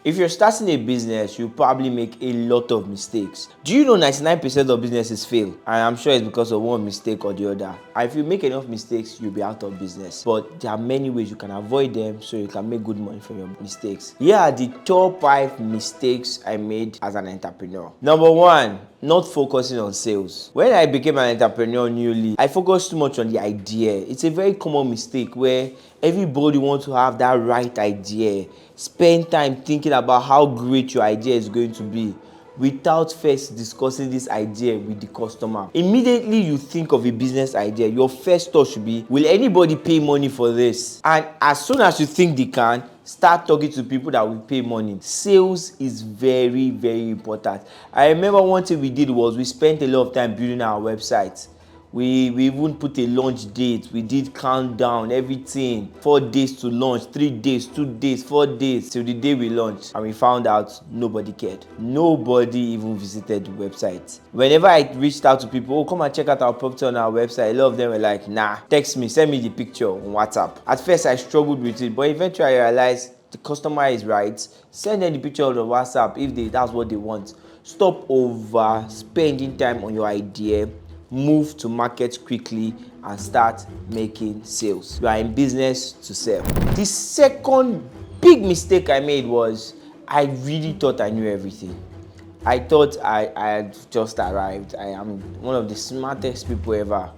If you're starting a business, you probably make a lot of mistakes. Do you know 99% of businesses fail? And I'm sure it's because of one mistake or the other. And if you make enough mistakes, you'll be out of business. But there are many ways you can avoid them so you can make good money from your mistakes. Here are the top 5 mistakes I made as an entrepreneur. Number 1, not focusing on sales. When I became an entrepreneur newly, I focused too much on the idea. It's a very common mistake where everybody wants to have that right idea. Spend time thinking about how great your idea is going to be without first discussing this idea with the customer. Immediately you think of a business idea, your first thought should be, will anybody pay money for this? And as soon as you think they can, start talking to people that will pay money. Sales is very, very important. I remember one thing we did was we spent a lot of time building our website. We even put a launch date. We did countdown, everything. 4 days to launch, 3 days, 2 days, 4 days till the day we launched. And we found out nobody cared. Nobody even visited the website. Whenever I reached out to people, oh, come and check out our property on our website, a lot of them were like, nah, text me, send me the picture on WhatsApp. At first I struggled with it, but eventually I realized the customer is right. Send them the picture on the WhatsApp if that's what they want. Stop over spending time on your idea. Move to market quickly and start making sales. You are in business to sell. The second big mistake I made was I really thought I knew everything. I thought I had just arrived. I am one of the smartest people ever.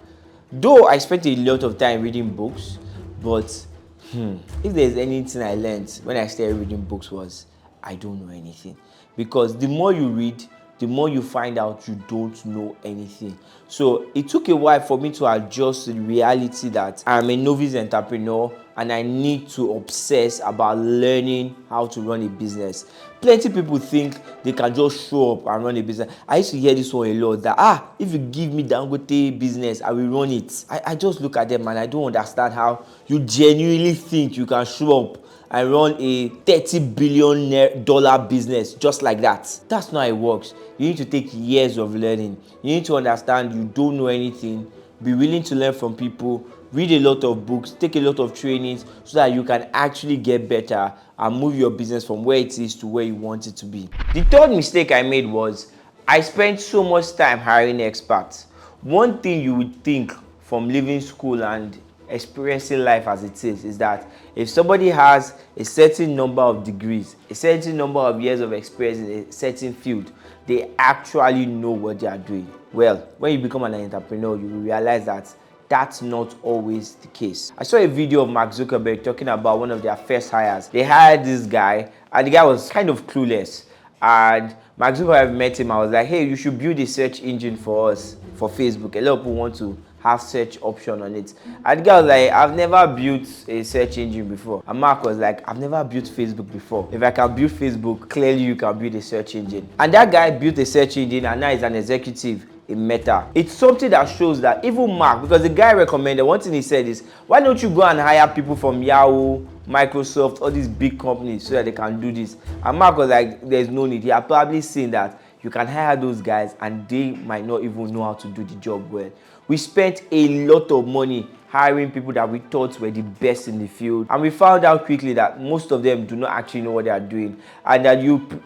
Though I spent a lot of time reading books, but if there's anything I learned when I started reading books was I don't know anything. Because the more you read, the more you find out you don't know anything. So it took a while for me to adjust to the reality that I'm a novice entrepreneur and I need to obsess about learning how to run a business. Plenty of people think they can just show up and run a business. I used to hear this one a lot that if you give me Dangote business, I will run it. I just look at them and I don't understand how you genuinely think you can show up and run a $30 billion business just like that. That's not how it works. You need to take years of learning. You need to understand you don't know anything. Be willing to learn from people. Read a lot of books. Take a lot of trainings so that you can actually get better and move your business from where it is to where you want it to be. The third mistake I made was I spent so much time hiring experts. One thing you would think from leaving school and experiencing life as it is that if somebody has a certain number of degrees, a certain number of years of experience in a certain field, they actually know what they are doing. Well, when you become an entrepreneur, you will realize that that's not always the case. I saw a video of Mark Zuckerberg talking about one of their first hires. They hired this guy and the guy was kind of clueless. And Mark Zuckerberg met him. I was like, hey, you should build a search engine for us for Facebook. A lot of people want to have search option on it. And the guy was like, I've never built a search engine before. And Mark was like, I've never built Facebook before. If I can build Facebook, clearly you can build a search engine. And that guy built a search engine and now he's an executive in Meta. It's something that shows that even Mark, because the guy recommended, one thing he said is, why don't you go and hire people from Yahoo, Microsoft, all these big companies so that they can do this? And Mark was like, there's no need. He had probably seen that you can hire those guys and they might not even know how to do the job well. We spent a lot of money hiring people that we thought were the best in the field, and we found out quickly that most of them do not actually know what they are doing, and that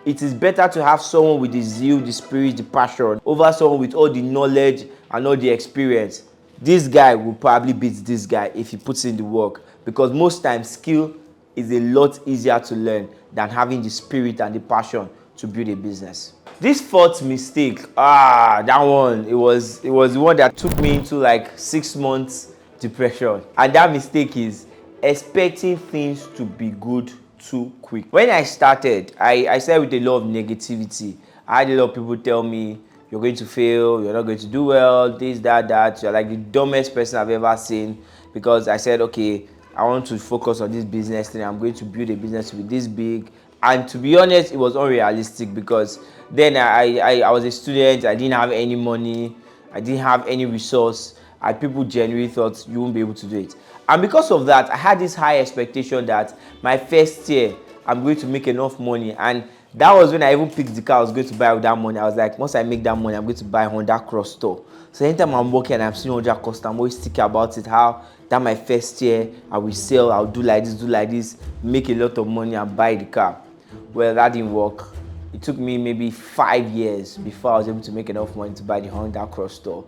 it is better to have someone with the zeal, the spirit, the passion over someone with all the knowledge and all the experience. This guy will probably beat this guy if he puts in the work, because most times skill is a lot easier to learn than having the spirit and the passion to build a business. This fourth mistake, that one, it was the one that took me into like 6 months depression. And that mistake is expecting things to be good too quick. When I started, I started with a lot of negativity. I had a lot of people tell me, you're going to fail, you're not going to do well, this, that. You're like the dumbest person I've ever seen, because I said, okay, I want to focus on this business thing. I'm going to build a business with this big. And to be honest, it was unrealistic, because then I was a student, I didn't have any money, I didn't have any resource, and people genuinely thought you won't be able to do it. And because of that, I had this high expectation that my first year, I'm going to make enough money. And that was when I even picked the car I was going to buy with that money. I was like, once I make that money, I'm going to buy a Honda Cross store. So anytime I'm working and I'm seeing Honda Cross, I'm always thinking about it, how that my first year, I will sell, I'll do like this, make a lot of money and buy the car. Well, that didn't work. It took me maybe 5 years before I was able to make enough money to buy the Honda Cross store.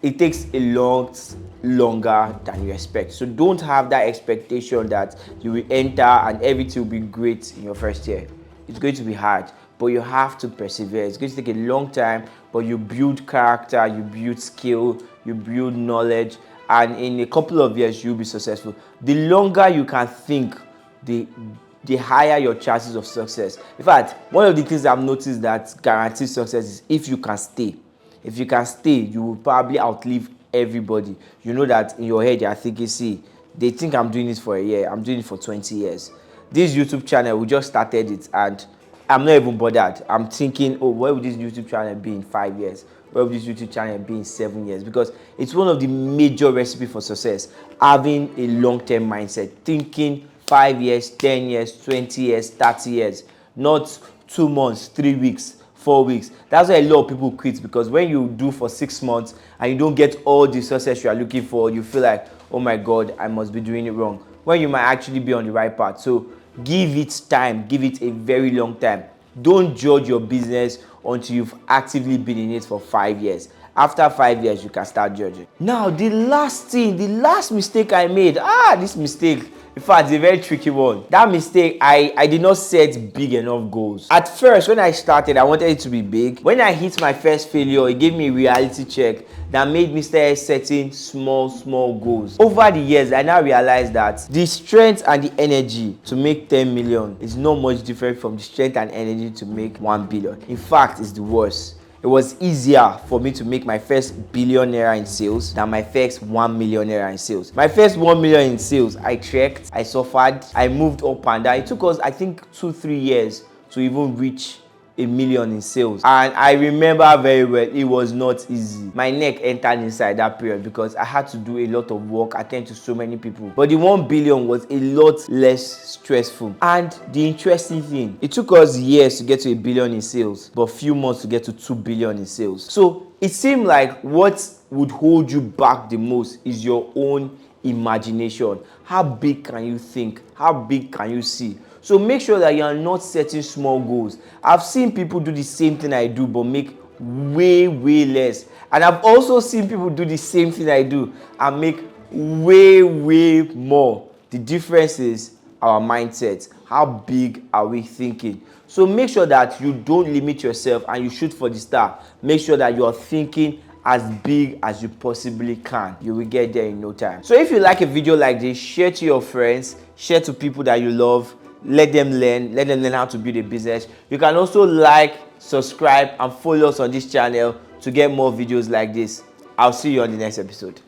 It takes a longer than you expect. So don't have that expectation that you will enter and everything will be great in your first year. It's going to be hard, but you have to persevere. It's going to take a long time, but you build character, you build skill, you build knowledge, and in a couple of years you'll be successful. The longer you can think, the higher your chances of success. In fact, one of the things I've noticed that guarantees success is if you can stay. If you can stay, you will probably outlive everybody. You know that in your head you are thinking, see, they think I'm doing this for a year, I'm doing it for 20 years. This YouTube channel, we just started it and I'm not even bothered. I'm thinking, oh, where will this YouTube channel be in 5 years? Where will this YouTube channel be in 7 years? Because it's one of the major recipes for success, having a long-term mindset, thinking 5 years, 10 years, 20 years, 30 years, not 2 months, 3 weeks, 4 weeks. That's why a lot of people quit, because when you do for 6 months and you don't get all the success you are looking for, you feel like, oh my God, I must be doing it wrong, when you might actually be on the right path. So give it time, give it a very long time. Don't judge your business until you've actively been in it for 5 years. After 5 years, you can start judging. Now, the last mistake I made, this mistake, in fact, it's a very tricky one. That mistake, I did not set big enough goals. At first, when I started, I wanted it to be big. When I hit my first failure, it gave me a reality check that made me start setting small goals. Over the years, I now realized that the strength and the energy to make 10 million is not much different from the strength and energy to make 1 billion. In fact, it's the worst. It was easier for me to make my first billionaire in sales than my first 1 millionaire in sales. My first 1 million in sales, I trekked, I suffered, I moved up and down. It took us, I think, 2-3 years to even reach 1 million in sales. And I remember very well, it was not easy. My neck entered inside that period because I had to do a lot of work, attend to so many people. But the 1 billion was a lot less stressful. And the interesting thing, it took us years to get to 1 billion in sales, but few months to get to 2 billion in sales. So it seemed like what would hold you back the most is your own imagination. How big can you think? How big can you see? So make sure that you are not setting small goals. I've seen people do the same thing I do but make way less. And I've also seen people do the same thing I do and make way more. The difference is our mindset. How big are we thinking? So make sure that you don't limit yourself and you shoot for the star. Make sure that you are thinking as big as you possibly can. You will get there in no time. So if you like a video like this, share to your friends, share to people that you love. Let them learn how to build a business. You can also like, subscribe, and follow us on this channel to get more videos like this. I'll see you on the next episode.